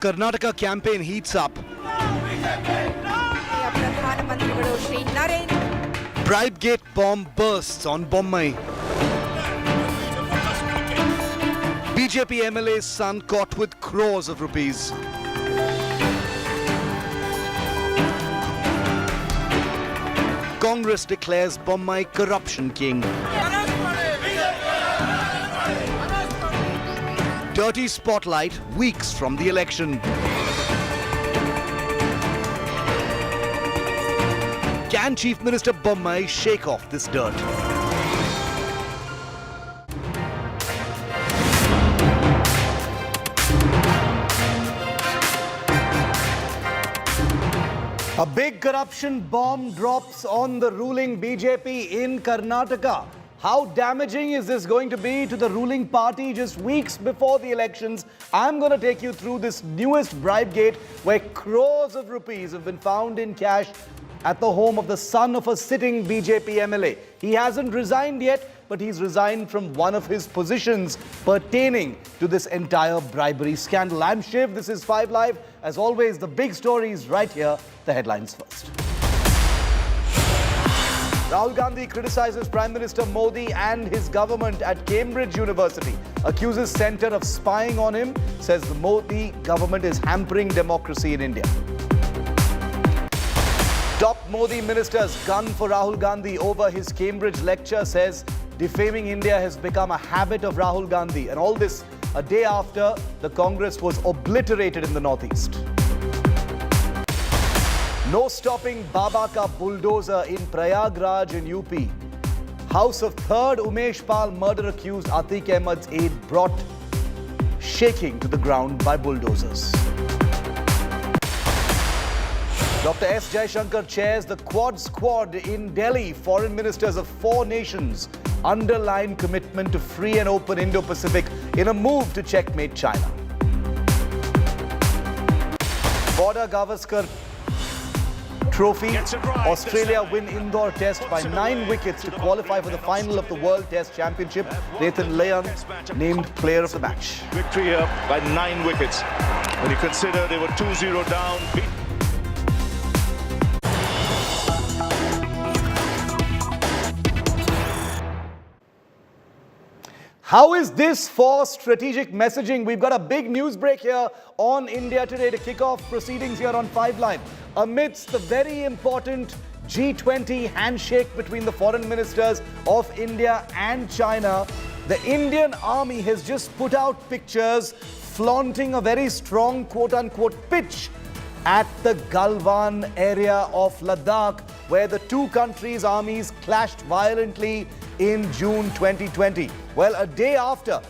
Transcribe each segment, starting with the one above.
Karnataka campaign heats up. Bribegate bomb bursts on Bommai. BJP MLA's son caught with crores of rupees. Congress declares Bommai corruption king. Dirty spotlight weeks from the election. Can Chief Minister Bommai shake off this dirt? A big corruption bomb drops on the ruling BJP in Karnataka. How damaging is this going to be to the ruling party just weeks before the elections? I'm going to take you through this newest Bribegate where crores of rupees have been found in cash at the home of the son of a sitting BJP MLA. He hasn't resigned yet, but he's resigned from one of his positions pertaining to this entire bribery scandal. I'm Shiv, this is 5 Live. As always, the big stories right here, the headlines first. Rahul Gandhi criticizes Prime Minister Modi and his government at Cambridge University, accuses centre of spying on him, says the Modi government is hampering democracy in India. Top Modi ministers gun for Rahul Gandhi over his Cambridge lecture, says defaming India has become a habit of Rahul Gandhi. And all this a day after the Congress was obliterated in the Northeast. No stopping Baba ka bulldozer in Prayagraj in UP. House of 3rd Umesh Pal murder accused Atiq Ahmed's aide brought shaking to the ground by bulldozers. Dr. S. Jaishankar chairs the Quad Squad in Delhi. Foreign ministers of 4 nations underline commitment to free and open Indo-Pacific in a move to checkmate China. Border Gavaskar Trophy. Australia win indoor test by 9 wickets to qualify for the final of the World Test Championship. Nathan Lyon named player of the match. Victory here by 9 wickets. When you consider they were 2-0 down. How is this for strategic messaging? We've got a big news break here on India Today to kick off proceedings here on 5 Live. Amidst the very important G20 handshake between the foreign ministers of India and China, the Indian Army has just put out pictures flaunting a very strong quote-unquote pitch at the Galwan area of Ladakh, where the two countries' armies clashed violently in June 2020. Well, a day after,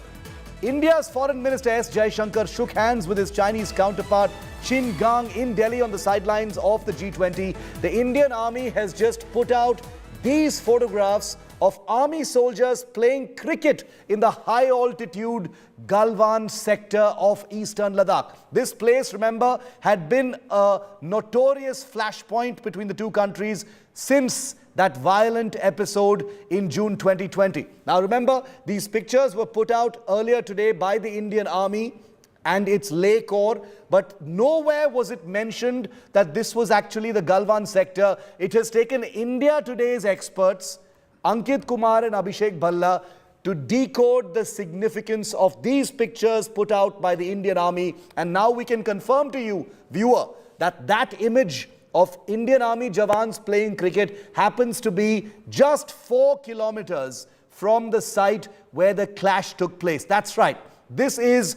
India's Foreign Minister S. Jaishankar shook hands with his Chinese counterpart Qin Gang in Delhi on the sidelines of the G20. The Indian Army has just put out these photographs of army soldiers playing cricket in the high-altitude Galwan sector of eastern Ladakh. This place, remember, had been a notorious flashpoint between the two countries since that violent episode in June 2020. Now remember, these pictures were put out earlier today by the Indian Army and its Leh Corps, but nowhere was it mentioned that this was actually the Galwan sector. It has taken India Today's experts, Ankit Kumar and Abhishek Bhalla, to decode the significance of these pictures put out by the Indian Army. And now we can confirm to you, viewer, that that image of Indian Army Jawans playing cricket happens to be just 4 kilometers from the site where the clash took place. That's right. This is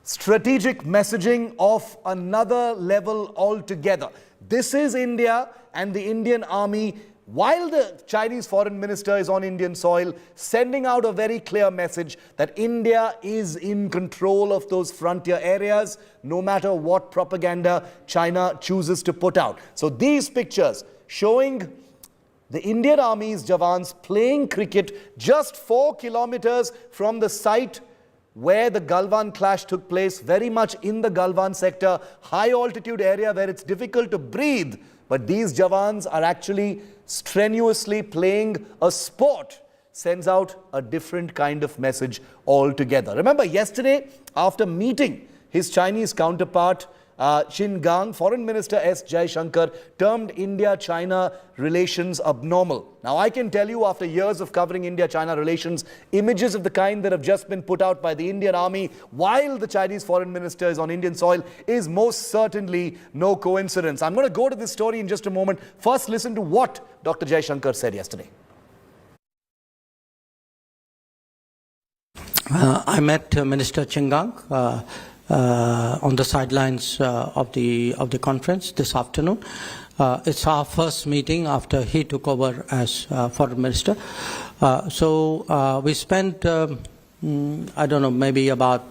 strategic messaging of another level altogether. This is India and the Indian Army, while the Chinese foreign minister is on Indian soil, sending out a very clear message that India is in control of those frontier areas, no matter what propaganda China chooses to put out. So these pictures showing the Indian Army's Jawans playing cricket just 4 kilometers from the site where the Galwan clash took place, very much in the Galwan sector, high altitude area where it's difficult to breathe. But these Jawans are actually strenuously playing a sport, sends out a different kind of message altogether. Remember, yesterday, after meeting his Chinese counterpart, Gang, Foreign Minister S. Jaishankar, termed India-China relations abnormal. Now, I can tell you, after years of covering India-China relations, images of the kind that have just been put out by the Indian army while the Chinese Foreign Minister is on Indian soil is most certainly no coincidence. I'm going to go to this story in just a moment. First, listen to what Dr. Jaishankar said yesterday. I met Minister Gang on the sidelines of the conference this afternoon. It's our first meeting after he took over as foreign minister. So we spent, I don't know, maybe about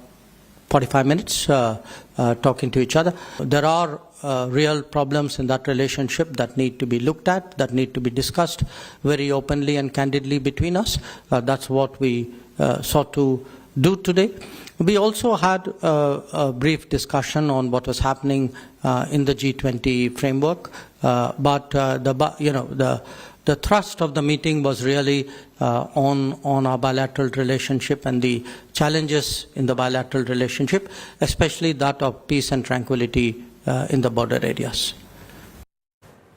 45 minutes talking to each other. There are real problems in that relationship that need to be looked at, that need to be discussed very openly and candidly between us. That's what we sought to do today. We also had a brief discussion on what was happening in the G20 framework, but the thrust of the meeting was really on our bilateral relationship and the challenges in the bilateral relationship, especially that of peace and tranquility in the border areas.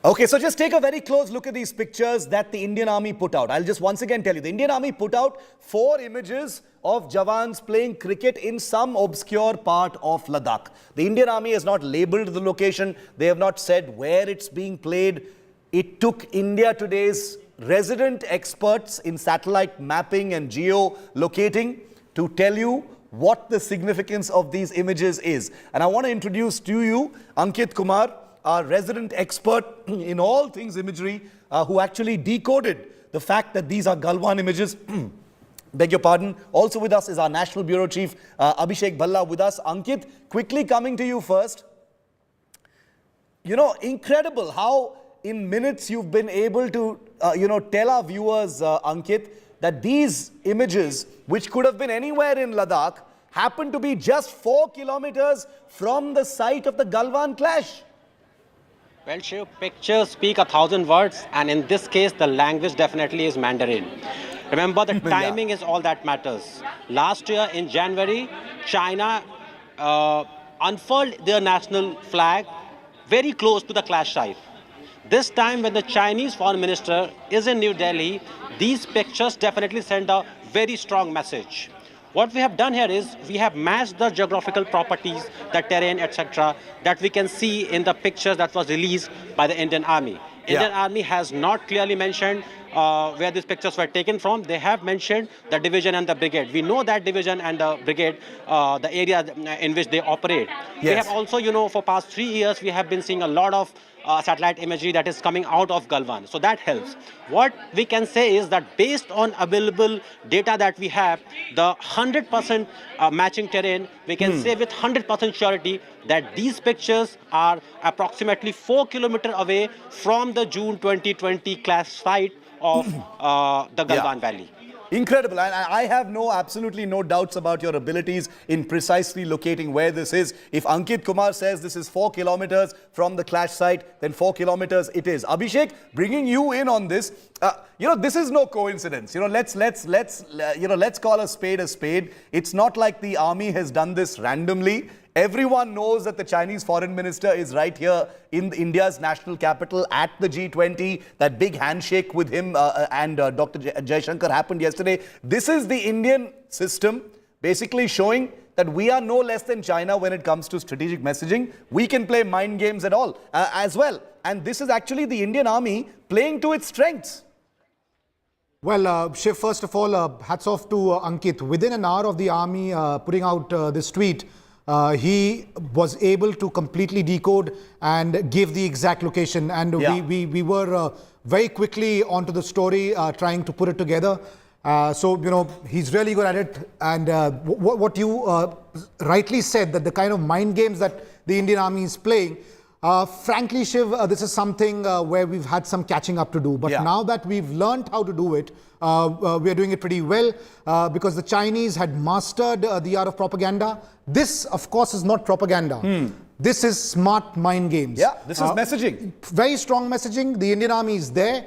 Okay, so just take a very close look at these pictures that the Indian Army put out. I'll just once again tell you, the Indian Army put out 4 images of Jawans playing cricket in some obscure part of Ladakh. The Indian Army has not labelled the location. They have not said where it's being played. It took India Today's resident experts in satellite mapping and geo-locating to tell you what the significance of these images is. And I want to introduce to you Ankit Kumar, our resident expert in all things imagery, who actually decoded the fact that these are Galwan images. Beg your pardon. Also with us is our National Bureau Chief, Abhishek Bhalla, with us. Ankit, quickly coming to you first. You know, incredible how in minutes you've been able to, tell our viewers, Ankit, that these images, which could have been anywhere in Ladakh, happen to be just 4 kilometers from the site of the Galwan clash. Well, Shiv, pictures speak 1,000 words, and in this case, the language definitely is Mandarin. Remember, the timing is all that matters. Last year in January, China unfurled their national flag very close to the clash site. This time, when the Chinese foreign minister is in New Delhi, these pictures definitely send a very strong message. What we have done here is we have matched the geographical properties, the terrain, etc., that we can see in the pictures that was released by the Indian Army. Indian Army has not clearly mentioned where these pictures were taken from. They have mentioned the division and the brigade. We know that division and the brigade, the area in which they operate. Yes. We have also, for past 3 years, we have been seeing a lot of satellite imagery that is coming out of Galwan. So that helps. What we can say is that based on available data that we have, the 100% matching terrain, we can say with 100% surety that these pictures are approximately 4 kilometers away from the June 2020 clash site of the Galwan Valley. Incredible. And I have absolutely no doubts about your abilities in precisely locating where this is. If Ankit Kumar says this is 4 kilometers from the clash site, then 4 kilometers it is. Abhishek, bringing you in on this, this is no coincidence. Let's call a spade a spade. It's not like the army has done this randomly. Everyone knows that the Chinese foreign minister is right here in India's national capital at the G20. That big handshake with him and Dr. Jaishankar happened yesterday. This is the Indian system basically showing that we are no less than China when it comes to strategic messaging. We can play mind games at all as well. And this is actually the Indian army playing to its strengths. Well, Shiv, first of all, hats off to Ankit. Within an hour of the army putting out this tweet, he was able to completely decode and give the exact location. And we were very quickly onto the story, trying to put it together. So, he's really good at it. And what you rightly said, that the kind of mind games that the Indian Army is playing, frankly, Shiv, this is something where we've had some catching up to do. But now that we've learned how to do it, we are doing it pretty well because the Chinese had mastered the art of propaganda. This, of course, is not propaganda. This is smart mind games. Yeah, this is messaging. Very strong messaging. The Indian Army is there.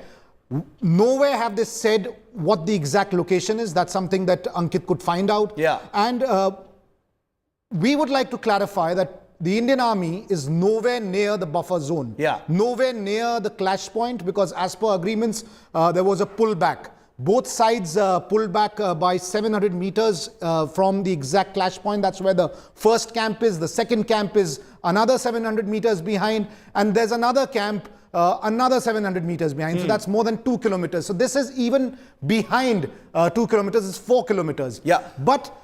Nowhere have they said what the exact location is. That's something that Ankit could find out. Yeah. And we would like to clarify that the Indian Army is nowhere near the buffer zone. Yeah. Nowhere near the clash point, because as per agreements, there was a pullback. Both sides pulled back by 700 meters from the exact clash point. That's where the first camp is. The second camp is another 700 meters behind. And there's another camp, another 700 meters behind. So that's more than 2 kilometers. So this is even behind 2 kilometers. It's 4 kilometers. Yeah. But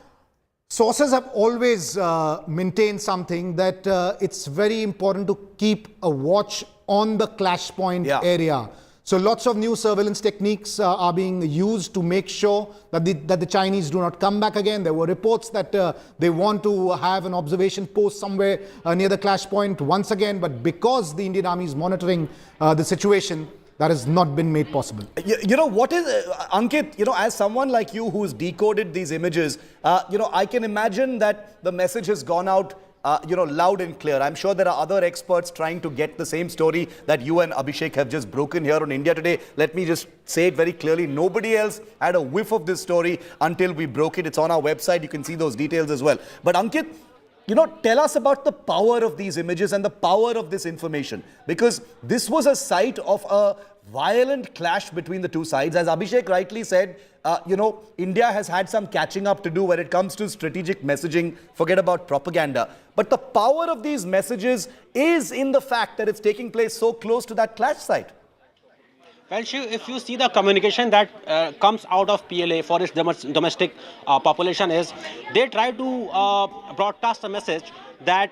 sources have always maintained something, that it's very important to keep a watch on the clash point area. So lots of new surveillance techniques are being used to make sure that the Chinese do not come back again. There were reports that they want to have an observation post somewhere near the clash point once again, but because the Indian Army is monitoring the situation, that has not been made possible. You know, what is, Ankit, you know, as someone like you who's decoded these images, you know, I can imagine that the message has gone out, you know, loud and clear. I'm sure there are other experts trying to get the same story that you and Abhishek have just broken here on India Today. Let me just say it very clearly. Nobody else had a whiff of this story until we broke it. It's on our website. You can see those details as well. But Ankit, you know, tell us about the power of these images and the power of this information, because this was a site of a violent clash between the two sides. As Abhishek rightly said, you know, India has had some catching up to do when it comes to strategic messaging. Forget about propaganda. But the power of these messages is in the fact that it's taking place so close to that clash site. Well, Shiv, if you see the communication that comes out of PLA for its domestic population, is they try to broadcast a message that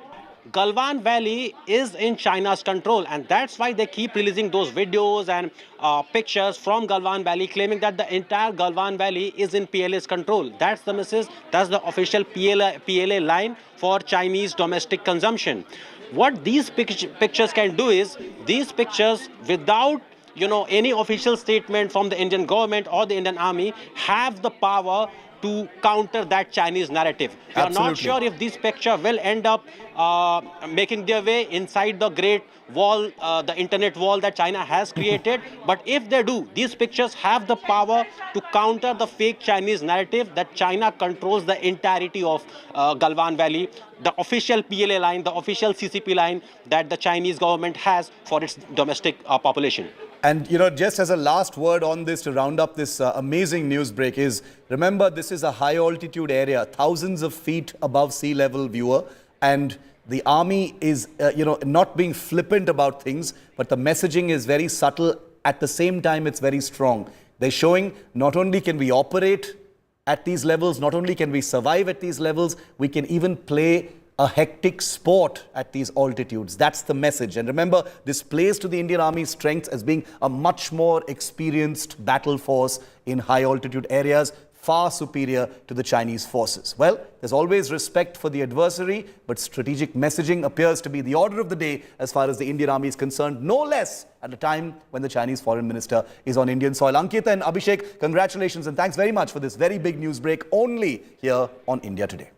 Galwan Valley is in China's control, and that's why they keep releasing those videos and pictures from Galwan Valley, claiming that the entire Galwan Valley is in PLA's control. That's the message. That's the official PLA line for Chinese domestic consumption. What these pictures can do is, these pictures, without any official statement from the Indian government or the Indian Army, have the power to counter that Chinese narrative. We are not sure if this picture will end up making their way inside the great wall, the internet wall that China has created. But if they do, these pictures have the power to counter the fake Chinese narrative that China controls the entirety of Galwan Valley, the official PLA line, the official CCP line that the Chinese government has for its domestic population. And, just as a last word on this, to round up this amazing news break, is remember, this is a high altitude area, thousands of feet above sea level, viewer, and the army is, not being flippant about things, but the messaging is very subtle. At the same time, it's very strong. They're showing not only can we operate at these levels, not only can we survive at these levels, we can even play a hectic sport at these altitudes. That's the message. And remember, this plays to the Indian Army's strengths as being a much more experienced battle force in high altitude areas, far superior to the Chinese forces. Well, there's always respect for the adversary, but strategic messaging appears to be the order of the day as far as the Indian Army is concerned, no less at a time when the Chinese foreign minister is on Indian soil. Ankit and Abhishek, congratulations and thanks very much for this very big news break only here on India Today.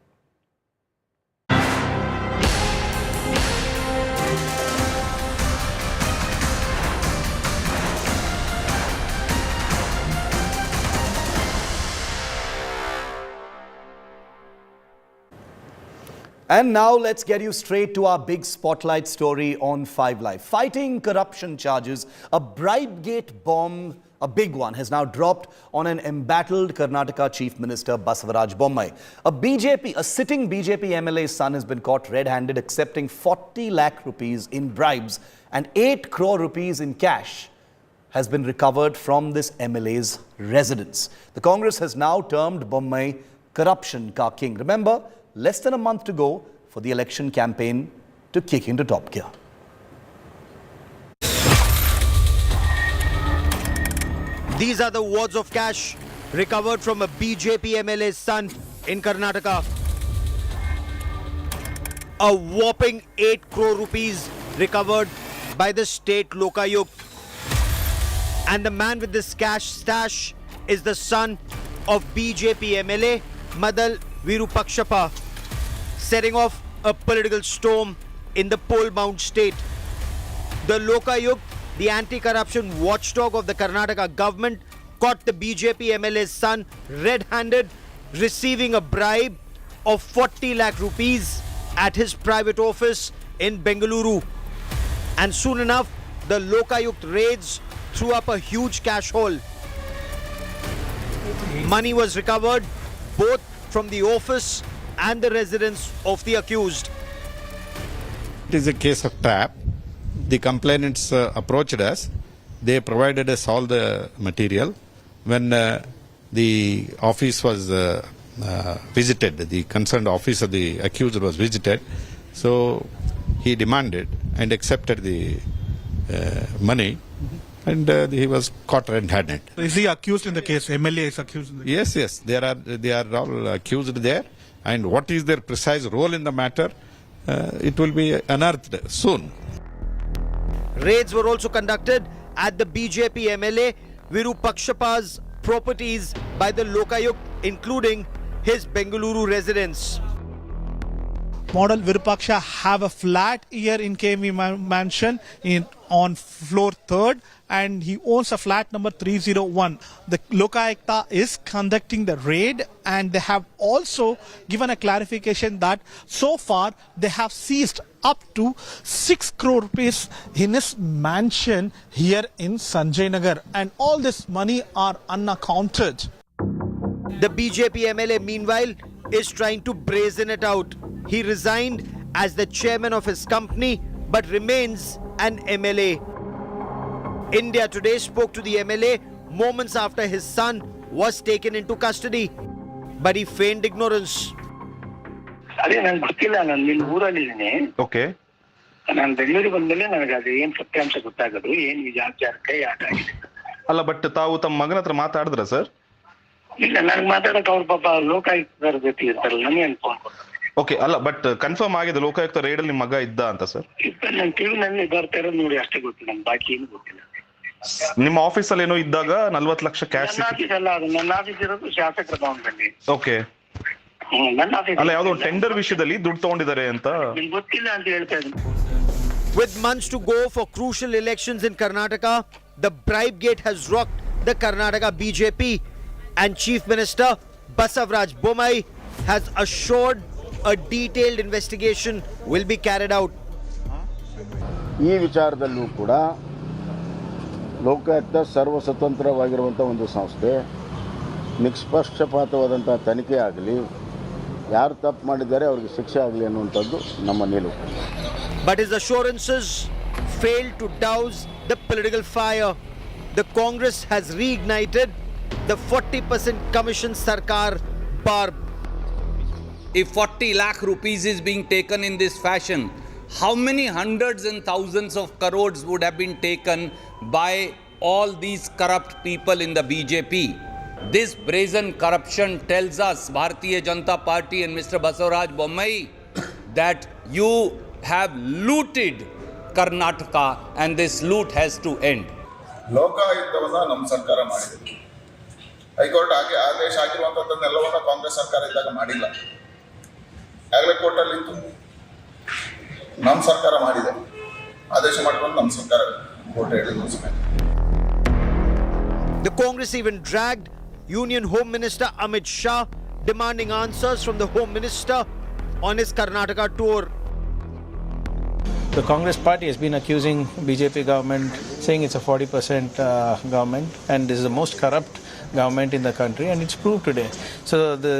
And now let's get you straight to our big spotlight story on 5 Live. Fighting corruption charges, a Bribegate bomb, a big one, has now dropped on an embattled Karnataka Chief Minister Basavaraj Bommai. A sitting BJP MLA's son has been caught red-handed accepting 40 lakh rupees in bribes, and 8 crore rupees in cash has been recovered from this MLA's residence. The Congress has now termed Bommai corruption ka king. Remember, less than a month to go for the election campaign to kick into top gear. These are the wads of cash recovered from a BJP MLA's son in Karnataka. A whopping 8 crore rupees recovered by the state Lokayukta. And the man with this cash stash is the son of BJP MLA Madal Virupakshappa, setting off a political storm in the poll-bound state. The Lokayukta, the anti-corruption watchdog of the Karnataka government, caught the BJP MLA's son red-handed receiving a bribe of 40 lakh rupees at his private office in Bengaluru. And soon enough, the Lokayukta raids threw up a huge cash haul. Money was recovered both from the office and the residence of the accused. It is a case of trap. The complainants approached us. They provided us all the material. When the office was visited, the concerned office of the accused was visited, so he demanded and accepted the money, and he was caught red-handed. Is he accused in the case? MLA is accused in the case? Yes, they are all accused there, and what is their precise role in the matter, it will be unearthed soon. Raids were also conducted at the BJP MLA Virupakshappa's properties by the Lokayukta, including his Bengaluru residence. Madal Virupakshappa have a flat here in KV Mansion on floor 3rd, and he owns a flat number 301. The Lokayukta is conducting the raid, and they have also given a clarification that so far they have seized up to 6 crore rupees in his mansion here in Sanjay Nagar, and all this money are unaccounted. The BJP MLA, meanwhile, is trying to brazen it out. He resigned as the chairman of his company but remains an MLA. India Today spoke to the MLA moments after his son was taken into custody, but he feigned ignorance. ಅದೇ ನನಗೆ ಗೊತ್ತಿಲ್ಲ, ನಾನು ನಿನ್ನ ಊರಲ್ಲಿದ್ದೀನಿ. Okay. ನಾನು ಬೆಂಗಳೂರಿಗೆ ಬಂದ್ಮೇಲೆ ನನಗೆ ಅದು ಏನು ಸತ್ಯಾಂಶ ಗೊತ್ತಾಗೋದು, ಏನು ವಿಚಾರಕ್ಕೆ ಯಾಕಾಗಿದೆ. ಅಲ್ಲ, ಬಟ್ ತಾವು ತಮ್ಮ ಮಗನ ಹತ್ರ ಮಾತಾಡಿದ್ರ ಸರ್? ಇಲ್ಲ, ನನಗೆ ಮಾತಾಡಕ್ಕೆ ಅವ್ರ ಪಾಪ ಲೋಕಾಯುಕ್ತರ ಜೊತೆ ಇರ್ತಾರಲ್ಲ, ನನಗೆ ಫೋನ್ ಕೊಡ್ತಾರೆ. ಓಕೆ, ಅಲ್ಲ ಬಟ್ ಕನ್ಫರ್ಮ್ ಆಗಿದೆ ಲೋಕಾಯುಕ್ತ ರೈಡಲ್ಲಿ ನಿಮ್ಮ ಮಗ ಇದ್ದ ಅಂತ ಸರ್? ನನ್ನ ಟಿವಿನಲ್ಲಿ ಬರ್ತಾ ಇರೋದು ನೋಡಿ ಅಷ್ಟೇ ಗೊತ್ತಿಲ್ಲ, ನನ್ಗೆ ಬಾಕಿ ಏನು ಗೊತ್ತಿಲ್ಲ. ನಿಮ್ಮ ಆಫೀಸಲ್ಲಿ ಏನೋ ಇದ್ದಾಗ 40 ಲಕ್ಷ ಕ್ಯಾಶ್ ನನ್ನ ಆಫೀಸ್ ಅಲ್ಲ ಅದು, ನನ್ನ ಆಫೀಸ್ ಇರೋದು ಶಾಸಕರ ಭವನದಲ್ಲಿ. ಓಕೆ. ನನ್ನ ಆಫೀಸ್ ಅಲ್ಲ, ಯಾವುದೋ ಟೆಂಡರ್ ವಿಷಯದಲ್ಲಿ ದುಡ್ಡು ತಗೊಂಡಿದ್ದಾರೆ ಅಂತ ನಿಮ್ಗೆ ಗೊತ್ತಿಲ್ಲ ಅಂತ ಹೇಳ್ತಾ ಇದ್ದೀನಿ. With months to go for crucial elections in Karnataka, the Bribegate has rocked the Karnataka BJP, and Chief Minister Bommai has assured a detailed investigation will be carried out. ಈ ವಿಚಾರದಲ್ಲೂ ಕೂಡ ಲೋಕಾಯುಕ್ತ ಸರ್ವಸ್ವತಂತ್ರವಾಗಿರುವಂಥ ಒಂದು ಸಂಸ್ಥೆ, ನಿಷ್ಪಕ್ಷಪಾತವಾದಂಥ ತನಿಖೆ ಆಗಲಿ, ಯಾರು ತಪ್ಪು ಮಾಡಿದ್ದಾರೆ ಅವರಿಗೆ ಶಿಕ್ಷೆ ಆಗಲಿ ಅನ್ನುವಂಥದ್ದು ನಮ್ಮ ನಿಲುವು. But his assurances failed to douse the political fire. The Congress has reignited the 40% commission Sarkar barb. If 40 lakh rupees is being taken in this fashion, how many hundreds and thousands of crores would have been taken by all these corrupt people in the BJP? This brazen corruption tells us, Bharatiya Janata Party and Mr. Bommai, that you have looted Karnataka and this loot has to end. ಲೋಕಾಯುಕ್ತವನ್ನ ನಮ್ಮ ಸರ್ಕಾರ ಮಾಡಿದೆ. High court ಆದೇಶ ಆಗಿರುವಂಥದ್ದನ್ನೆಲ್ಲವನ್ನ ಕಾಂಗ್ರೆಸ್ ಸರ್ಕಾರ ಇದ್ದಾಗ ಮಾಡಿಲ್ಲ. ಆಗಲೇ ಕೋರ್ಟಲ್ಲಿ ಇತ್ತು, ನಮ್ಮ ಸರ್ಕಾರ ಮಾಡಿದೆ. ಆದೇಶ ಮಾಡಿಕೊಂಡು ನಮ್ಮ ಸರ್ಕಾರ ಕೋರ್ಟ್ ಹೇಳಿದ. The Congress even dragged Union Home Minister Amit Shah, demanding answers from the Home Minister on his Karnataka tour. The Congress party has been accusing BJP government, saying it's a 40% government, and this is the most corrupt government in the country, and it's proved today. So the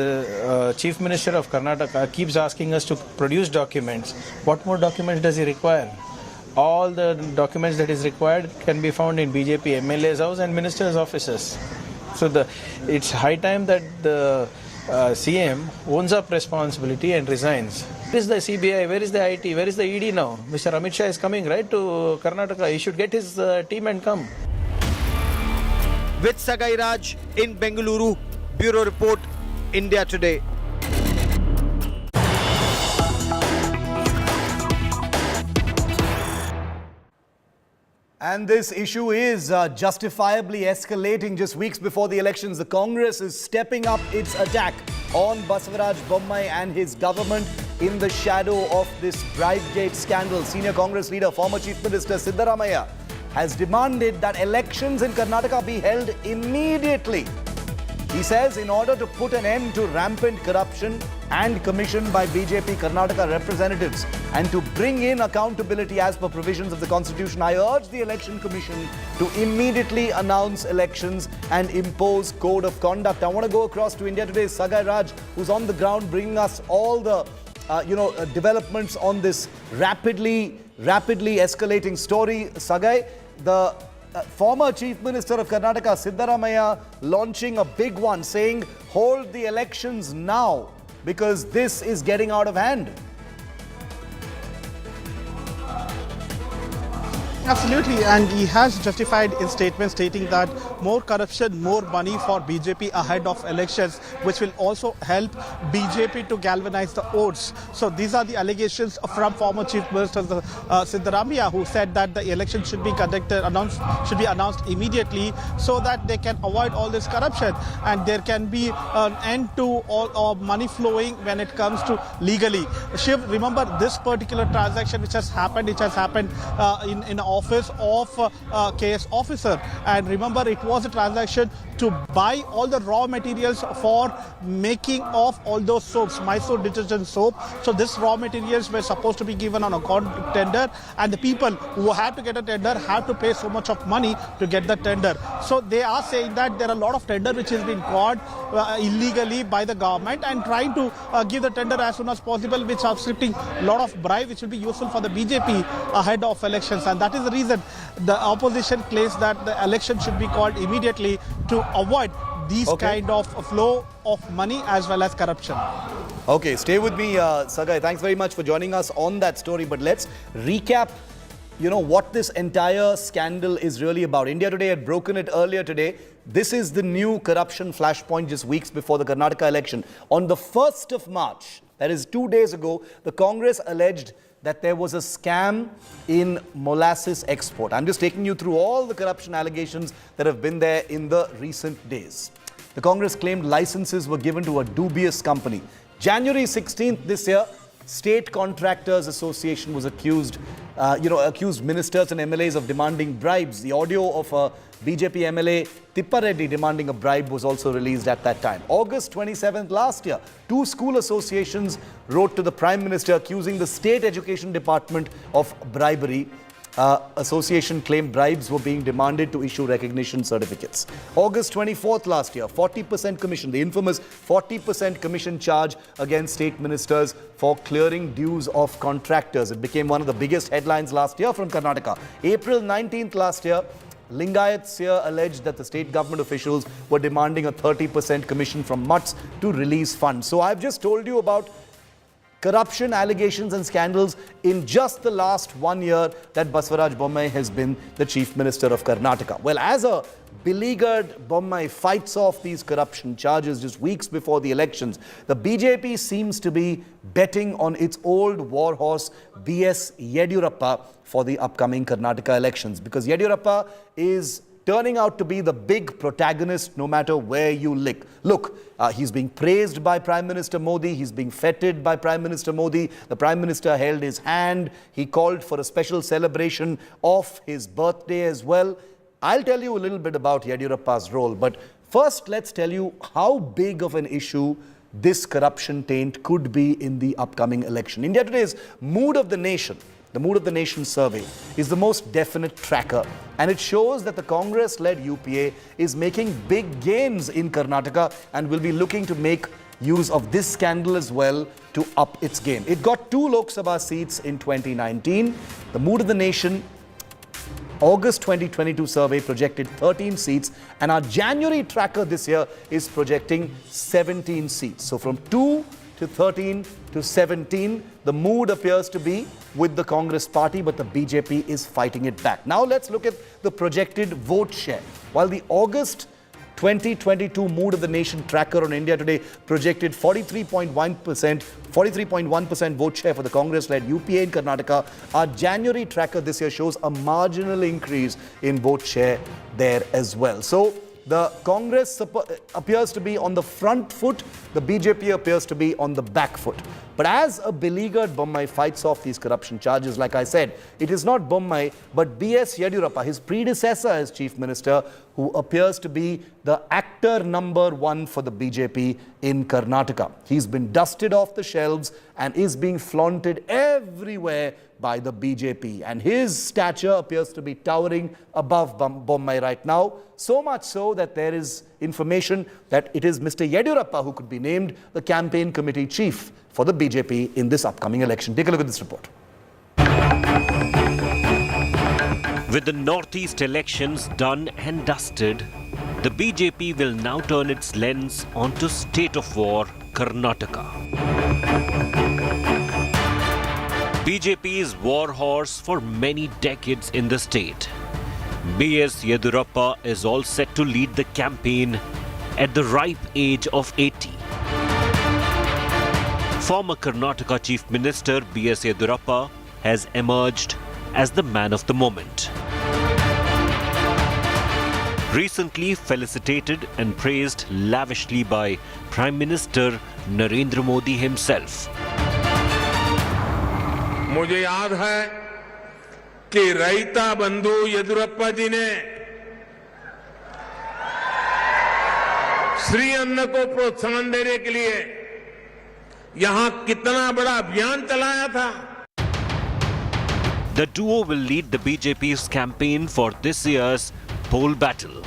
Chief Minister of Karnataka keeps asking us to produce documents. What more documents does he require? All the documents that is required can be found in BJP MLA's house and ministers' offices. So it's high time that the CM owns up responsibility and resigns. Where is the CBI? Where is the IT? Where is the ED now? Mr. Amit Shah is coming, right, to Karnataka. He should get his team and come. With Sagai Raj in Bengaluru, Bureau Report, India Today. And this issue is justifiably escalating just weeks before the elections. The Congress is stepping up its attack on Basavaraj Bommai and his government in the shadow of this Bribegate scandal. Senior Congress leader, former Chief Minister Siddaramaiah, has demanded that elections in Karnataka be held immediately. He says in order to put an end to rampant corruption, and commissioned by BJP Karnataka representatives and to bring in accountability as per provisions of the Constitution, I urge the Election Commission to immediately announce elections and impose code of conduct. I want to go across to India Today's Sagai Raj, who's on the ground bringing us all the developments on this rapidly escalating story. Sagai, the former Chief Minister of Karnataka, Siddaramaiah, launching a big one saying, hold the elections now because this is getting out of hand. Absolutely, and he has justified his statement stating that more corruption, more money for BJP ahead of elections, which will also help BJP to galvanize the votes. So these are the allegations from former Chief Minister Siddaramaiah, who said that the election should be should be announced immediately so that they can avoid all this corruption and there can be an end to all money flowing when it comes to legally. Shiv, remember this particular transaction which has happened in office of KS officer, and remember it was a transaction to buy all the raw materials for making of all those soaps, Mysore detergent soap. So this raw materials were supposed to be given on a tender, and the people who had to get a tender had to pay so much of money to get the tender. So they are saying that there are a lot of tender which has been got illegally by the government and trying to give the tender as soon as possible, which are scripting a lot of bribe which will be useful for the BJP ahead of elections, and that is the reason the opposition claims that the election should be called immediately to avoid these kind of flow of money as well as corruption. Okay, stay with me, Sagai. Thanks very much for joining us on that story. But let's recap, what this entire scandal is really about. India Today had broken it earlier today. This is the new corruption flashpoint just weeks before the Karnataka election. On the 1st of March, that is 2 days ago, the Congress alleged that there was a scam in molasses export. I'm just taking you through all the corruption allegations that have been there in the recent days. The Congress claimed licenses were given to a dubious company. January 16th this year, State Contractors Association was accused ministers and MLAs of demanding bribes. The audio of a BJP MLA Tippareddy demanding a bribe was also released at that time. August 27th last year, 2 school associations wrote to the Prime Minister accusing the State Education Department of bribery. Association claimed bribes were being demanded to issue recognition certificates. August 24th last year, 40% commission, the infamous 40% commission charge against state ministers for clearing dues of contractors. It became one of the biggest headlines last year from Karnataka. April 19th last year, Lingayats here alleged that the state government officials were demanding a 30% commission from mutts to release funds. So I've just told you about corruption allegations and scandals in just the last 1 year that Basavaraj Bommai has been the Chief Minister of Karnataka. Well, as a beleaguered Bommai fights off these corruption charges just weeks before the elections, the BJP seems to be betting on its old warhorse B.S. Yediyurappa for the upcoming Karnataka elections, because Yediyurappa is turning out to be the big protagonist no matter where you look. He's being praised by Prime Minister Modi. He's being feted by Prime Minister Modi. The Prime Minister held his hand. He called for a special celebration of his birthday as well. I'll tell you a little bit about Yediyurappa's role, but first let's tell you how big of an issue this corruption taint could be in the upcoming election. India Today's Mood of the Nation, the Mood of the Nation survey, is the most definite tracker, and it shows that the Congress-led UPA is making big gains in Karnataka and will be looking to make use of this scandal as well to up its game. It got 2 Lok Sabha seats in 2019. The Mood of the Nation August 2022 survey projected 13 seats, and our January tracker this year is projecting 17 seats. So from 2 to 13 to 17, the mood appears to be with the Congress party, but the BJP is fighting it back. Now let's look at the projected vote share. While the August 2022 Mood of the Nation tracker on India Today projected 43.1% vote share for the Congress-led UPA in Karnataka, our January tracker this year shows a marginal increase in vote share there as well. So the Congress appears to be on the front foot, the BJP appears to be on the back foot. But as a beleaguered Bommai fights off these corruption charges, like I said, it is not Bommai, but B.S. Yediyurappa, his predecessor as Chief Minister, who appears to be the actor number one for the BJP in Karnataka. He's been dusted off the shelves and is being flaunted everywhere by the BJP. And his stature appears to be towering above Bommai right now. So much so that there is information that it is Mr. Yediyurappa who could be named the campaign committee chief for the BJP in this upcoming election. Take a look at this report. With the Northeast elections done and dusted, the BJP will now turn its lens onto state of war, Karnataka. BJP's war horse for many decades in the state. B.S. Yediyurappa is all set to lead the campaign at the ripe age of 80. Former Karnataka Chief Minister B.S. Yediyurappa has emerged as the man of the moment. Recently felicitated and praised lavishly by Prime Minister Narendra Modi himself. मुझे याद है कि रईता बंधु येदियुरप्पा जी ने श्री अन्न को प्रोत्साहन देने के लिए यहां कितना बड़ा अभियान चलाया था. The duo will lead the BJP's campaign for this year's poll battle.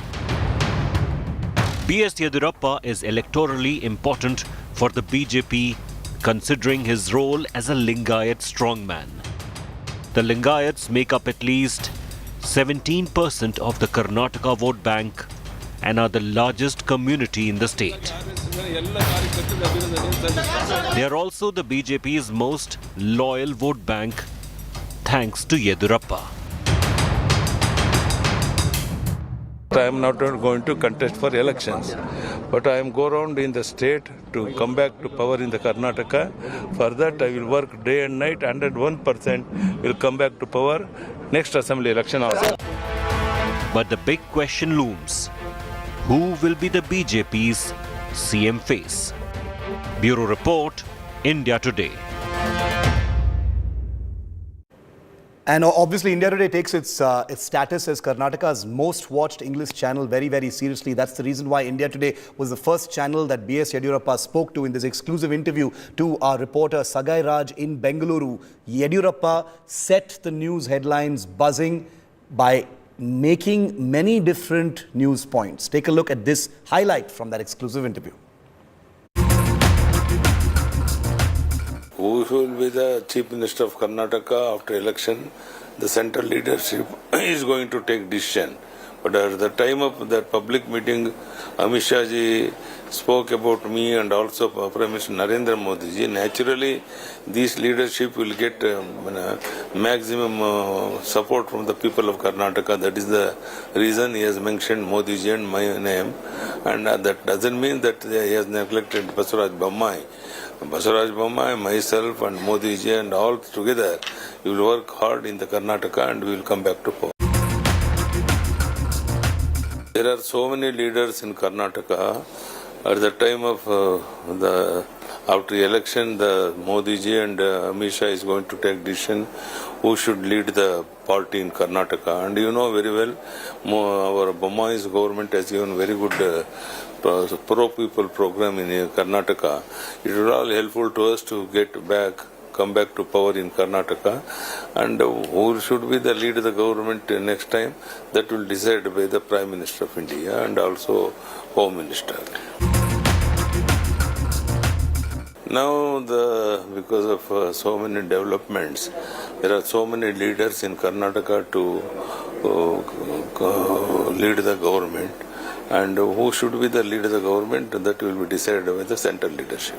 B.S. Yediyurappa is electorally important for the BJP, considering his role as a Lingayat strongman. The Lingayats make up at least 17% of the Karnataka vote bank and are the largest community in the state. They are also the BJP's most loyal vote bank, thanks to Yediyurappa. I am not going to contest for elections, but I am go around in the state to come back to power in the Karnataka. For that, I will work day and night. 101% will come back to power next assembly election also. But the big question looms: who will be the BJP's CM face? Bureau Report, India Today. And obviously, India Today takes its status as Karnataka's most watched English channel very, very seriously. That's the reason why India Today was the first channel that B.S. Yediyurappa spoke to in this exclusive interview to our reporter Sagai Raj in Bengaluru. Yediyurappa set the news headlines buzzing by making many different news points. Take a look at this highlight from that exclusive interview. Who will be the Chief Minister of Karnataka after election? The central leadership is going to take decision. But at the time of that public meeting, Amit Shah ji spoke about me and also Prime Minister Narendra Modi ji. Naturally, this leadership will get maximum support from the people of Karnataka. That is the reason he has mentioned Modi ji and my name. And that doesn't mean that he has neglected Basuraj Bommai. Basuraj Bommai, myself and Modi ji and all together, we will work hard in the Karnataka and we will come back to power. There are so many leaders in Karnataka. At the time of after the election, the Modi ji and Amit Shah is going to take decision who should lead the party in Karnataka. And you know very well, our Bommai's government has given very good pro-people program in Karnataka. It is all helpful to us to come back to power in Karnataka. And who should be the lead of the government next time, that will decide by the Prime Minister of India and also Home Minister. Now, because of so many developments, there are so many leaders in Karnataka to lead the government. And who should be the leader of the government, that will be decided by the central leadership.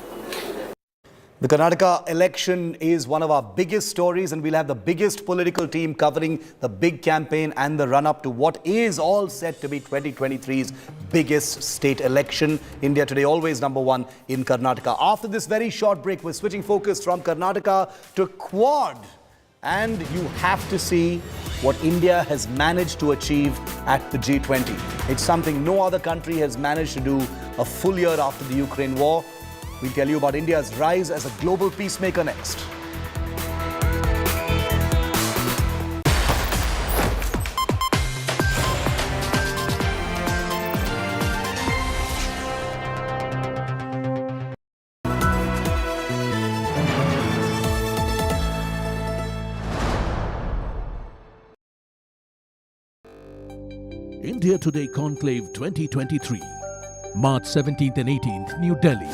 The Karnataka election is one of our biggest stories, and we'll have the biggest political team covering the big campaign and the run-up to what is all set to be 2023's biggest state election. India Today always number one in Karnataka. After this very short break, we're switching focus from Karnataka to Quad. And you have to see what India has managed to achieve at the G20. It's something no other country has managed to do a full year after the Ukraine war. We'll tell you about India's rise as a global peacemaker next. India Today Conclave 2023, March 17th and 18th, New Delhi.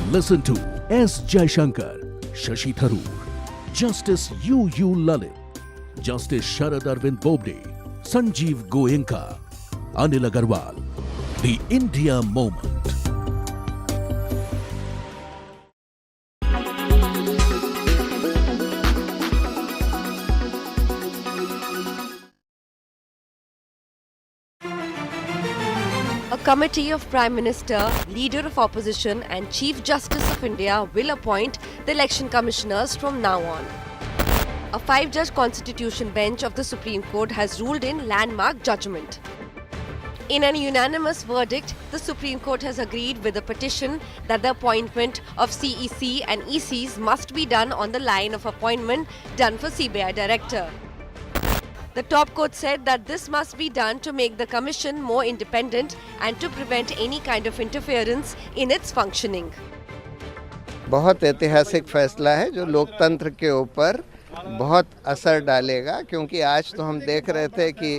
Listen to S. Jaishankar, Shashi Tharoor, Justice U. Lalit, Justice Sharad Arvind Bobde, Sanjeev Goenka, Anil Agarwal. The India Moment. A committee of Prime Minister, Leader of Opposition and Chief Justice of India will appoint the election commissioners from now on. A 5-judge constitution bench of the Supreme Court has ruled in landmark judgment. In an unanimous verdict, the Supreme Court has agreed with the petition that the appointment of CEC and ECs must be done on the line of appointment done for CBI Director. The top court said that this must be done to make the commission more independent and to prevent any kind of interference in its functioning. बहुत ऐतिहासिक फैसला है जो लोकतंत्र के ऊपर बहुत असर डालेगा, क्योंकि आज तो हम देख रहे थे कि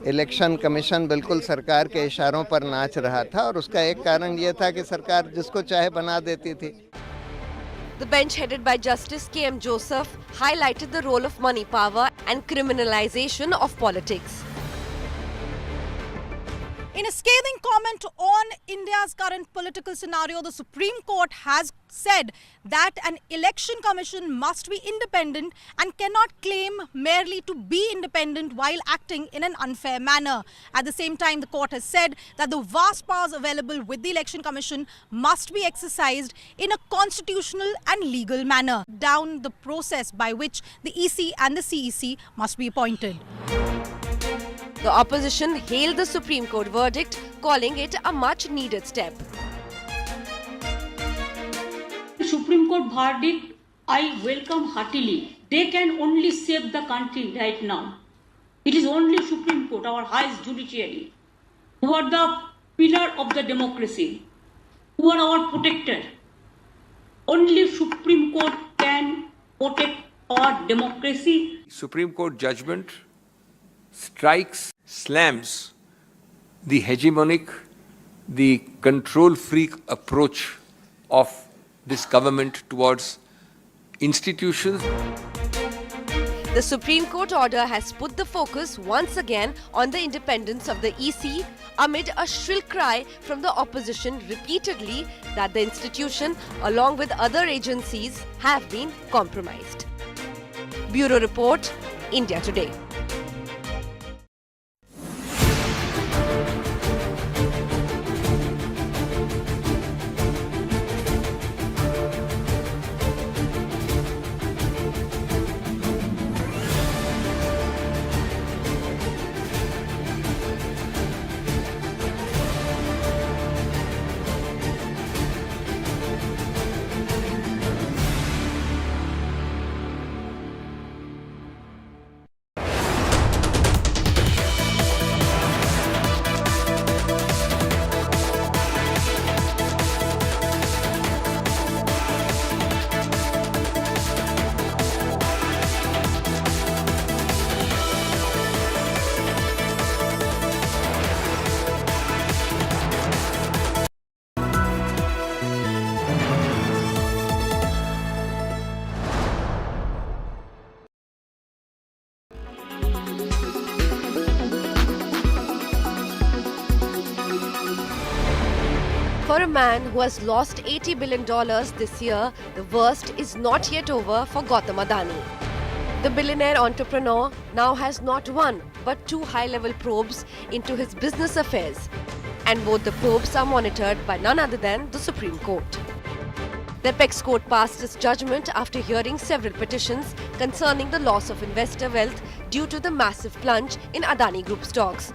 इलेक्शन कमीशन बिल्कुल सरकार के इशारों पर नाच रहा था और उसका एक कारण ये था कि सरकार जिसको चाहे बना देती थी. The bench headed by Justice K.M. Joseph highlighted the role of money power and criminalization of politics. In a scathing comment on India's current political scenario, the Supreme Court has said that an election commission must be independent and cannot claim merely to be independent while acting in an unfair manner. At the same time, the court has said that the vast powers available with the election commission must be exercised in a constitutional and legal manner down the process by which the EC and the CEC must be appointed. The opposition hailed the Supreme Court verdict, calling it a much-needed step. The Supreme Court verdict, I welcome heartily. They can only save the country right now. It is only Supreme Court, our highest judiciary, who are the pillar of the democracy, who are our protector. Only Supreme Court can protect our democracy. Supreme Court judgment strikes, slams the hegemonic, the control freak approach of this government towards institutions. The Supreme Court order has put the focus once again on the independence of the EC amid a shrill cry from the opposition repeatedly that the institution, along with other agencies, have been compromised. Bureau Report, India Today. For a man who has lost $80 billion this year, the worst is not yet over for Gautam Adani. The billionaire entrepreneur now has not one but two high-level probes into his business affairs, and both the probes are monitored by none other than the Supreme Court. The Apex Court passed its judgment after hearing several petitions concerning the loss of investor wealth due to the massive plunge in Adani Group stocks.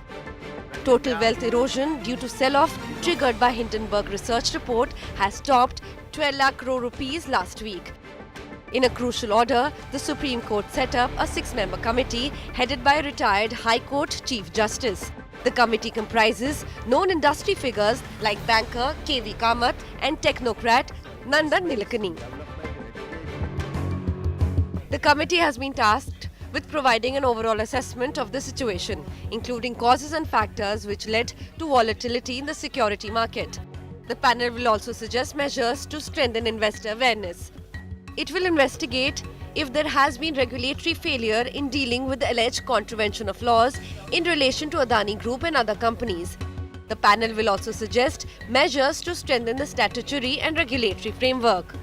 Total wealth erosion due to sell-off triggered by Hindenburg research report has topped 12 lakh crore rupees last week. In a crucial order, the Supreme Court set up a 6-member committee headed by a retired High Court Chief Justice. The committee comprises known industry figures like banker K.V. Kamath and technocrat Nandan Nilekani. The committee has been tasked with providing an overall assessment of the situation, including causes and factors which led to volatility in the security market. The panel will also suggest measures to strengthen investor awareness. It will investigate if there has been regulatory failure in dealing with the alleged contravention of laws in relation to Adani Group and other companies. The panel will also suggest measures to strengthen the statutory and regulatory framework.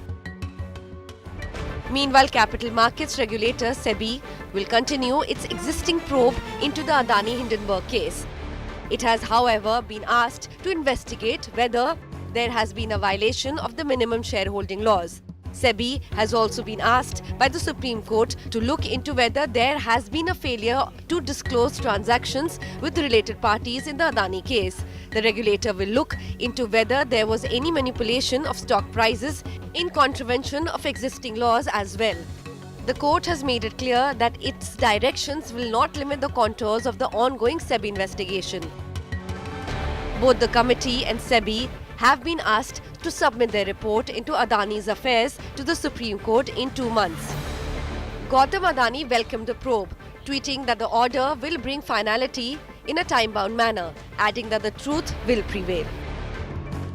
Meanwhile, capital markets regulator SEBI will continue its existing probe into the Adani Hindenburg case. It has, however, been asked to investigate whether there has been a violation of the minimum shareholding laws. SEBI has also been asked by the Supreme Court to look into whether there has been a failure to disclose transactions with related parties in the Adani case. The regulator will look into whether there was any manipulation of stock prices in contravention of existing laws as well. The court has made it clear that its directions will not limit the contours of the ongoing SEBI investigation. Both the committee and SEBI have been asked to submit their report into Adani's affairs to the Supreme Court in 2 months. Gautam Adani welcomed the probe, tweeting that the order will bring finality in a time-bound manner, adding that the truth will prevail.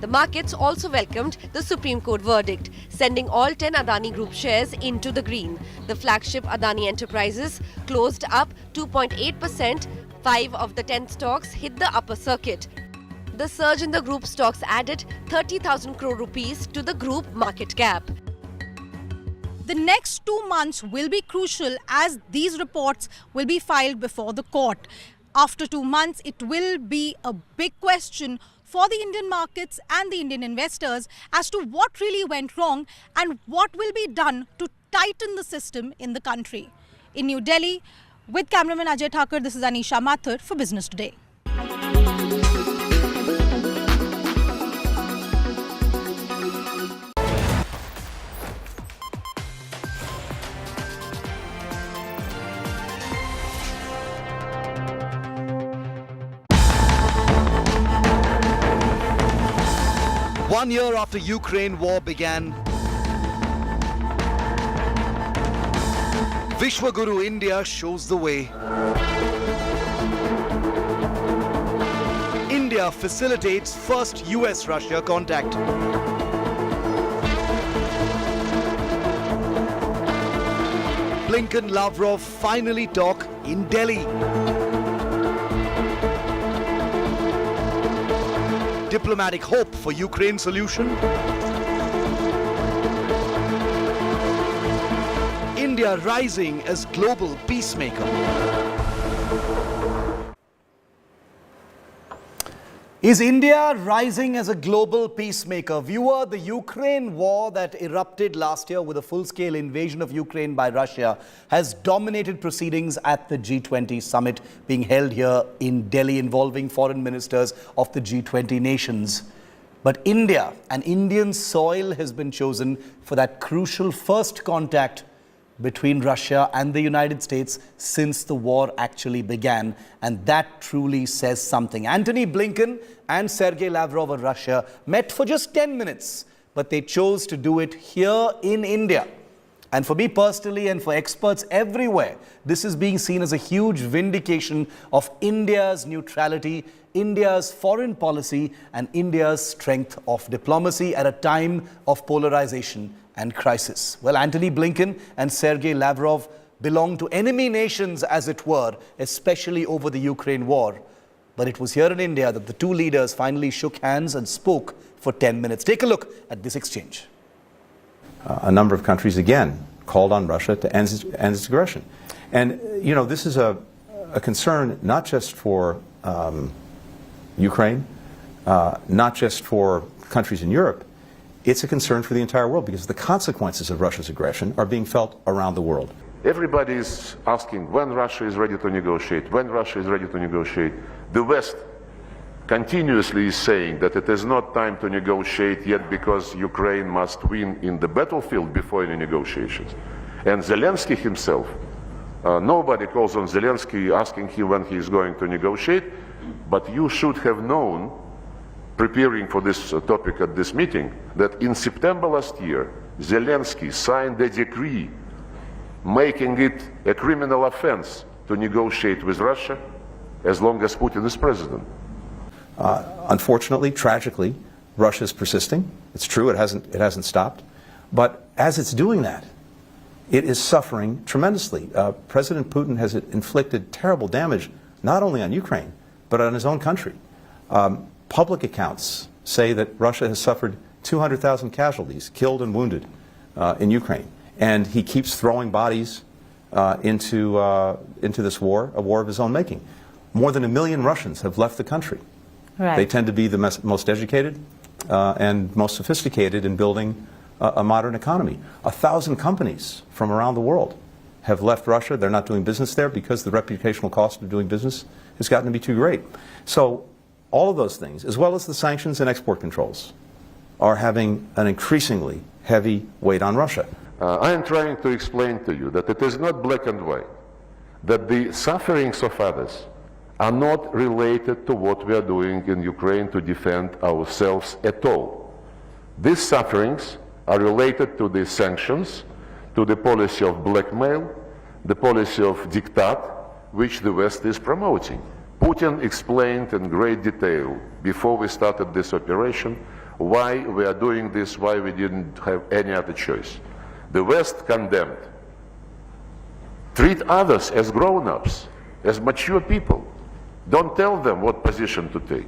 The markets also welcomed the Supreme Court verdict, sending all 10 Adani Group shares into the green. The flagship Adani Enterprises closed up 2.8%. 5 of the 10 stocks hit the upper circuit. The surge in the group stocks added 30,000 crore rupees to the group market cap. The next 2 months will be crucial as these reports will be filed before the court. After 2 months, it will be a big question for the Indian markets and the Indian investors as to what really went wrong and what will be done to tighten the system in the country. In New Delhi, with cameraman Ajay Thakur, this is Anisha Mathur for Business Today. One year after Ukraine war began, Vishwaguru India shows the way. India facilitates first US-Russia contact. Blinken-Lavrov finally talk in Delhi. Diplomatic hope for Ukraine solution. India rising as global peacemaker. Is India rising as a global peacemaker? Viewer, the Ukraine war that erupted last year with a full-scale invasion of Ukraine by Russia has dominated proceedings at the G20 summit being held here in Delhi involving foreign ministers of the G20 nations. But India and Indian soil has been chosen for that crucial first contact between Russia and the United States since the war actually began. And that truly says something. Antony Blinken and Sergei Lavrov of Russia met for just 10 minutes, but they chose to do it here in India. And for me personally and for experts everywhere, this is being seen as a huge vindication of India's neutrality, India's foreign policy, and India's strength of diplomacy at a time of polarization and crisis. Well, Antony Blinken and Sergei Lavrov belong to enemy nations, as it were, especially over the Ukraine war. But it was here in India that the two leaders finally shook hands and spoke for 10 minutes. Take a look at this exchange. A number of countries, again, called on Russia to end its aggression. And, you know, this is a concern not just for Ukraine, not just for countries in Europe. It's a concern for the entire world because the consequences of Russia's aggression are being felt around the world. Everybody is asking when Russia is ready to negotiate, when Russia is ready to negotiate. The West continuously is saying that it is not time to negotiate yet because Ukraine must win in the battlefield before any negotiations. And Zelensky himself, nobody calls on Zelensky asking him when he is going to negotiate, but you should have known, preparing for this topic at this meeting, that in September last year, Zelensky signed a decree making it a criminal offense to negotiate with Russia as long as Putin is president. Unfortunately, tragically, Russia is persisting. It's true, it hasn't stopped. But as it's doing that, it is suffering tremendously. President Putin has inflicted terrible damage not only on Ukraine, but on his own country. Public accounts say that Russia has suffered 200,000 casualties, killed and wounded in Ukraine. And he keeps throwing bodies into this war, a war of his own making. More than 1 million Russians have left the country. Right. They tend to be the most educated and most sophisticated in building a modern economy. 1,000 companies from around the world have left Russia. They're not doing business there because the reputational cost of doing business has gotten to be too great. So all of those things, as well as the sanctions and export controls, are having an increasingly heavy weight on Russia. I am trying to explain to you that it is not black and white, that the sufferings of others are not related to what we are doing in Ukraine to defend ourselves at all. These sufferings are related to the sanctions, to the policy of blackmail, the policy of diktat, which the West is promoting. Putin explained in great detail before we started this operation why we are doing this, why we didn't have any other choice. The West condemned. Treat others as grown-ups, as mature people. Don't tell them what position to take.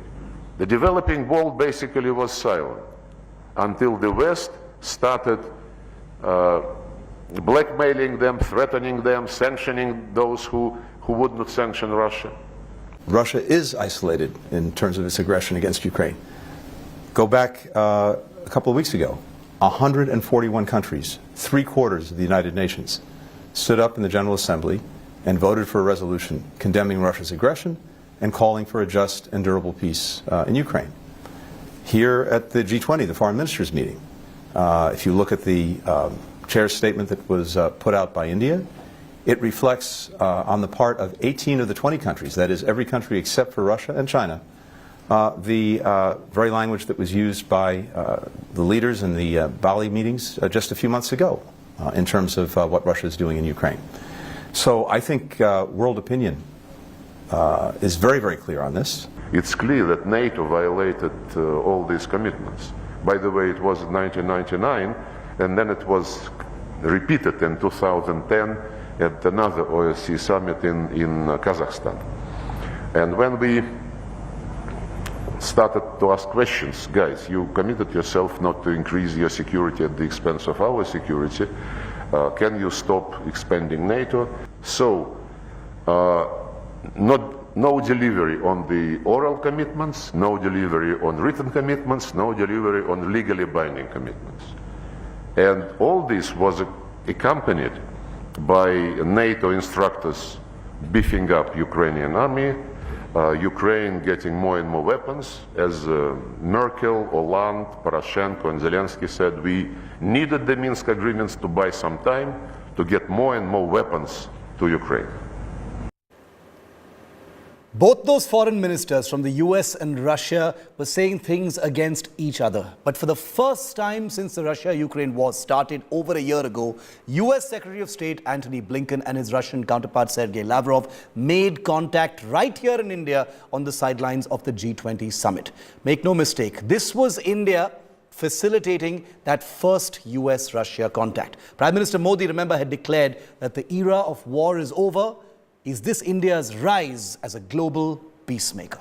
The developing world basically was silent until the West started blackmailing them, threatening them, sanctioning those who would not sanction Russia. Russia is isolated in terms of its aggression against Ukraine. Go back a couple of weeks ago, 141 countries, 3/4 of the United Nations, stood up in the General Assembly and voted for a resolution condemning Russia's aggression and calling for a just and durable peace in Ukraine. Here at the G20, the foreign ministers meeting, if you look at the chair's statement that was put out by India, it reflects on the part of 18 of the 20 countries, that is every country except for Russia and China, the very language that was used by the leaders in the Bali meetings just a few months ago in terms of what Russia is doing in Ukraine. So I think world opinion is very, very clear on this. It's clear that NATO violated all these commitments. By the way, it was in 1999, and then it was repeated in 2010 at another OSCE summit in Kazakhstan. And when we started to ask questions, guys, you committed yourself not to increase your security at the expense of our security. Can you stop expanding NATO? So, no delivery on the oral commitments, no delivery on written commitments, no delivery on legally binding commitments. And all this was accompanied by NATO instructors beefing up Ukrainian army, Ukraine getting more and more weapons. As Merkel, Hollande, Poroshenko and Zelensky said, we needed the Minsk agreements to buy some time to get more and more weapons to Ukraine. Both those foreign ministers from the US and Russia were saying things against each other. But for the first time since the Russia-Ukraine war started over a year ago, US Secretary of State Antony Blinken and his Russian counterpart Sergei Lavrov made contact right here in India on the sidelines of the G20 summit. Make no mistake, this was India facilitating that first US-Russia contact. Prime Minister Modi, remember, had declared that the era of war is over. Is this India's rise as a global peacemaker?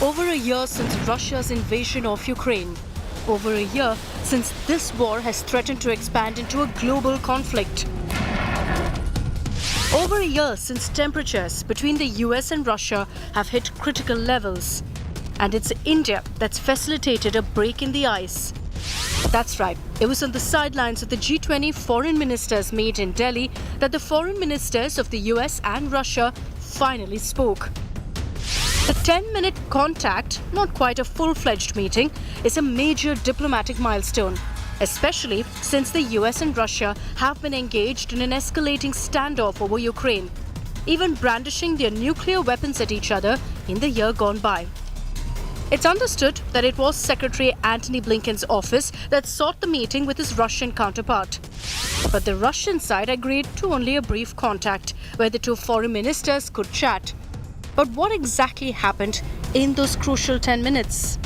Over a year since Russia's invasion of Ukraine. Over a year since this war has threatened to expand into a global conflict. Over a year since temperatures between the US and Russia have hit critical levels. And it's India that's facilitated a break in the ice. That's right. It was on the sidelines of the G20 foreign ministers meet in Delhi that the foreign ministers of the US and Russia finally spoke. The 10-minute contact, not quite a full-fledged meeting, is a major diplomatic milestone, especially since the US and Russia have been engaged in an escalating standoff over Ukraine, even brandishing their nuclear weapons at each other in the year gone by. It's understood that it was Secretary Antony Blinken's office that sought the meeting with his Russian counterpart. But the Russian side agreed to only a brief contact, where the two foreign ministers could chat. But what exactly happened in those crucial 10 minutes?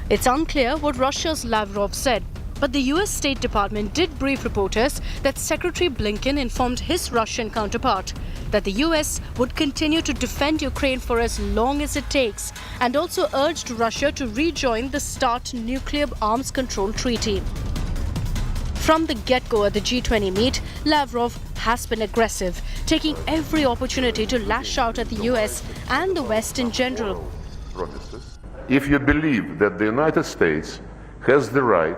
It's unclear what Russia's Lavrov said, but the US State Department did brief reporters that Secretary Blinken informed his Russian counterpart that the US would continue to defend Ukraine for as long as it takes, and also urged Russia to rejoin the START nuclear arms control treaty. From the get-go at the G20 meet, Lavrov has been aggressive, taking every opportunity to lash out at the US and the West in general. If you believe that the United States has the right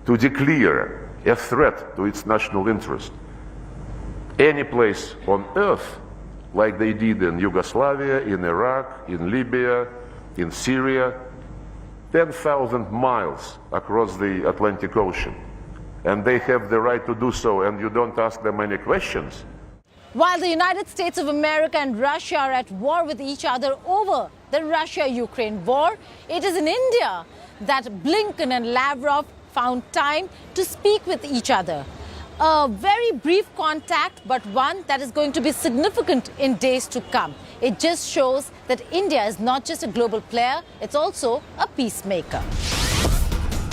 to declare a threat to its national interest any place on earth, like they did in Yugoslavia, in Iraq, in Libya, in Syria, 10,000 miles across the Atlantic Ocean, and they have the right to do so, and you don't ask them any questions. While the United States of America and Russia are at war with each other over the Russia-Ukraine war, it is in India that Blinken and Lavrov found time to speak with each other. A very brief contact, but one that is going to be significant in days to come. It just shows that India is not just a global player, it's also a peacemaker.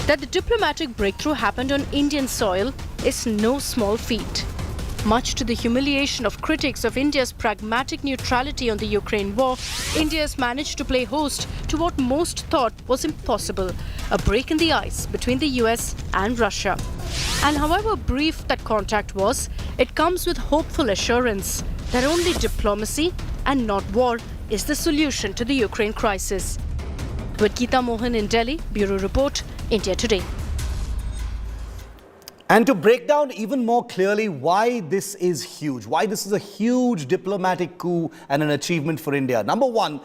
That the diplomatic breakthrough happened on Indian soil is no small feat. Much to the humiliation of critics of India's pragmatic neutrality on the Ukraine war, India has managed to play host to what most thought was impossible, a break in the ice between the US and Russia. And however brief that contact was, it comes with hopeful assurance that only diplomacy and not war is the solution to the Ukraine crisis. With Geeta Mohan in Delhi, Bureau Report, India Today. And to break down even more clearly why this is huge, why this is a huge diplomatic coup and an achievement for India. Number one,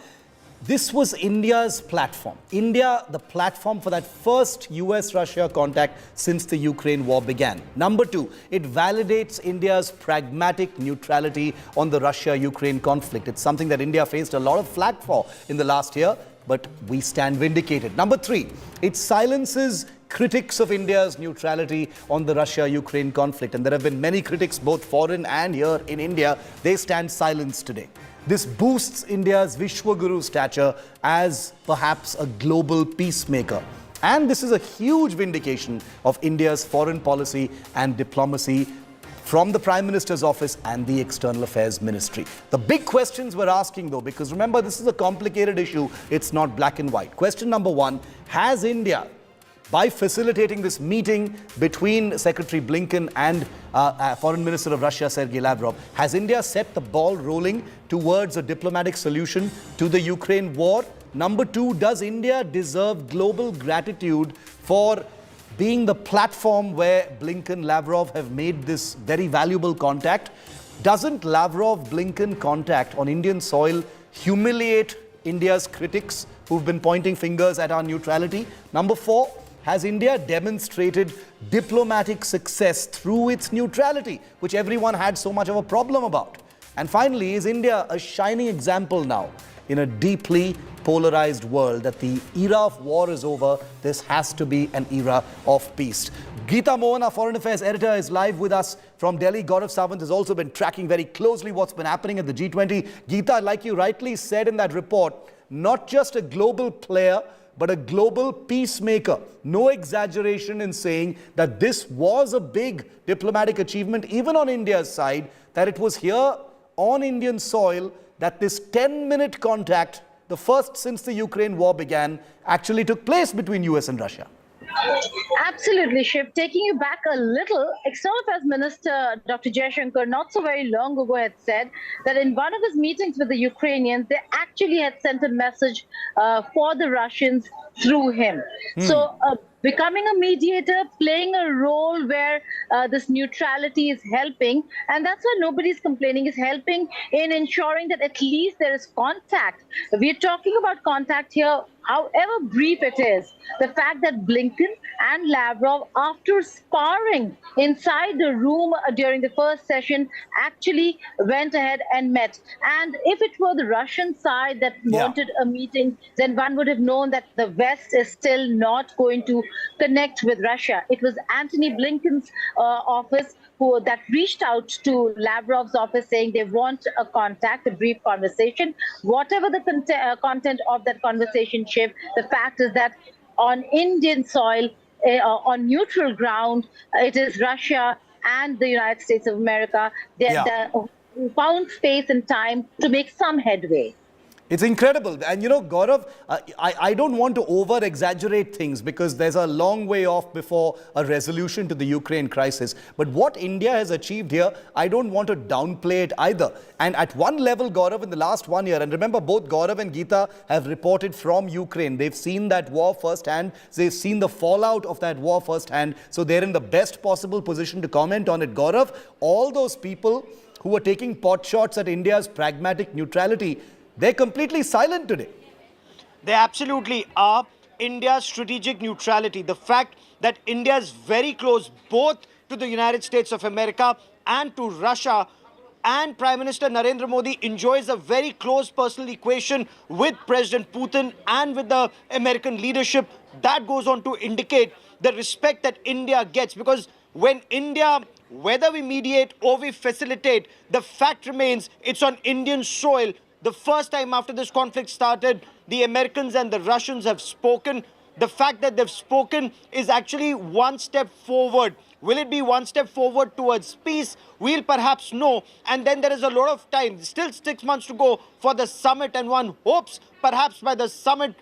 this was India's platform. India, the platform for that first US-Russia contact since the Ukraine war began. Number two, it validates India's pragmatic neutrality on the Russia-Ukraine conflict. It's something that India faced a lot of flack for in the last year, but we stand vindicated. Number three, it silences critics of India's neutrality on the Russia-Ukraine conflict. And there have been many critics, both foreign and here in India. They stand silenced today. This boosts India's Vishwaguru stature as perhaps a global peacemaker. And this is a huge vindication of India's foreign policy and diplomacy from the Prime Minister's office and the External Affairs Ministry. The big questions we're asking though, because remember this is a complicated issue, it's not black and white. Question number one, has India, by facilitating this meeting between Secretary Blinken and Foreign Minister of Russia, Sergei Lavrov, has India set the ball rolling towards a diplomatic solution to the Ukraine war? Number two, does India deserve global gratitude for being the platform where Blinken, Lavrov have made this very valuable contact? Doesn't Lavrov-Blinken contact on Indian soil humiliate India's critics who've been pointing fingers at our neutrality? Number four, has India demonstrated diplomatic success through its neutrality, which everyone had so much of a problem about? And finally, is India a shining example now in a deeply polarized world that the era of war is over? This has to be an era of peace. Geeta Mohan, our Foreign Affairs editor, is live with us from Delhi. Gaurav Sawant has also been tracking very closely what's been happening at the G20. Geeta, like you rightly said in that report, not just a global player, but a global peacemaker. No exaggeration in saying that this was a big diplomatic achievement, even on India's side, that it was here on Indian soil that this 10-minute contact, the first since the Ukraine war began, actually took place between US and Russia. Absolutely, Shiv. Taking you back a little, External Affairs Minister Dr. Jaishankar not so very long ago had said that in one of his meetings with the Ukrainians, they actually had sent a message for the Russians through him. So becoming a mediator, playing a role where this neutrality is helping. And that's why nobody's complaining, is helping in ensuring that at least there is contact. We're talking about contact here, however brief it is. The fact that Blinken and Lavrov, after sparring inside the room during the first session, actually went ahead and met. And if it were the Russian side that wanted a meeting, then one would have known that the West is still not going to connect with Russia. It was Antony Blinken's office that reached out to Lavrov's office saying they want a contact, a brief conversation. Whatever the content of that conversation, Shiv, the fact is that on Indian soil, on neutral ground, it is Russia and the United States of America that found space and time to make some headway. It's incredible. And you know, Gaurav, I don't want to over-exaggerate things because there's a long way off before a resolution to the Ukraine crisis. But what India has achieved here, I don't want to downplay it either. And at one level, Gaurav, in the last 1 year, and remember both Gaurav and Geeta have reported from Ukraine. They've seen that war firsthand. They've seen the fallout of that war firsthand. So they're in the best possible position to comment on it. Gaurav, all those people who are taking pot shots at India's pragmatic neutrality, they're completely silent today. They absolutely are. India's strategic neutrality, the fact that India is very close both to the United States of America and to Russia, and Prime Minister Narendra Modi enjoys a very close personal equation with President Putin and with the American leadership, that goes on to indicate the respect that India gets. Because when India, whether we mediate or we facilitate, the fact remains it's on Indian soil. The first time after this conflict started, the Americans and the Russians have spoken. The fact that they've spoken is actually one step forward. Will it be one step forward towards peace? We'll perhaps know. And then there is a lot of time, still 6 months to go for the summit. And one hopes perhaps by the summit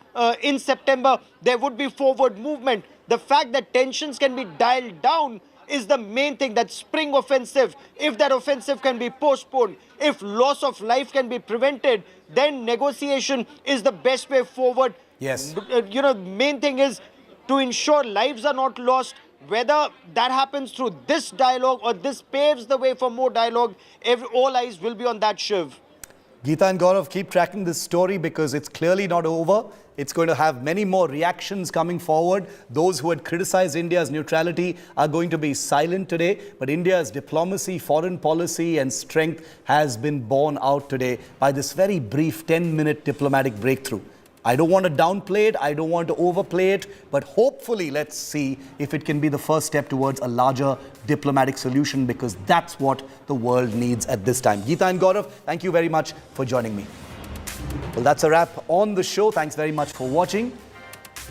in September, there would be forward movement. The fact that tensions can be dialed down is the main thing. That spring offensive, if that offensive can be postponed, if loss of life can be prevented, then negotiation is the best way forward. Yes. You know, main thing is to ensure lives are not lost. Whether that happens through this dialogue or this paves the way for more dialogue, all eyes will be on that, Shiv. Geeta and Gaurav, keep tracking this story because it's clearly not over. It's going to have many more reactions coming forward. Those who had criticized India's neutrality are going to be silent today. But India's diplomacy, foreign policy and strength has been borne out today by this very brief 10-minute diplomatic breakthrough. I don't want to downplay it. I don't want to overplay it. But hopefully, let's see if it can be the first step towards a larger diplomatic solution, because that's what the world needs at this time. Geeta and Gaurav, thank you very much for joining me. Well, that's a wrap on the show. Thanks very much for watching.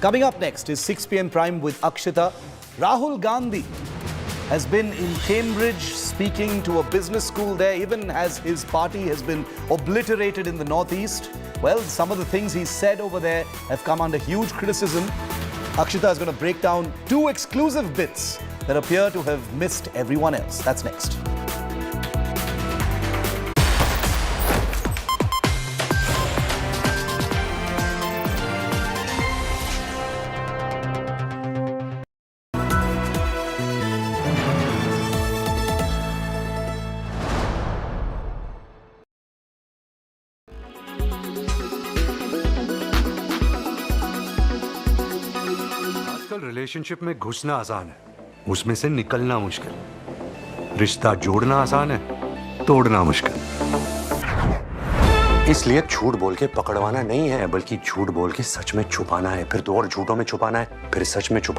Coming up next is 6 p.m. Prime with Akshita. Rahul Gandhi has been in Cambridge speaking to a business school there, even as his party has been obliterated in the Northeast. Well, some of the things he said over there have come under huge criticism. Akshita is going to break down 2 exclusive bits that appear to have missed everyone else. That's next. Relationship में घुसना आसान है, उसमें से निकलना मुश्किल। रिश्ता जोड़ना आसान है, तोड़ना मुश्किल। इसलिए झूठ बोल के पकड़वाना नहीं है, बल्कि झूठ बोल के सच में छुपाना है, फिर 2 और झूठों में छुपाना है, फिर सच में छुपा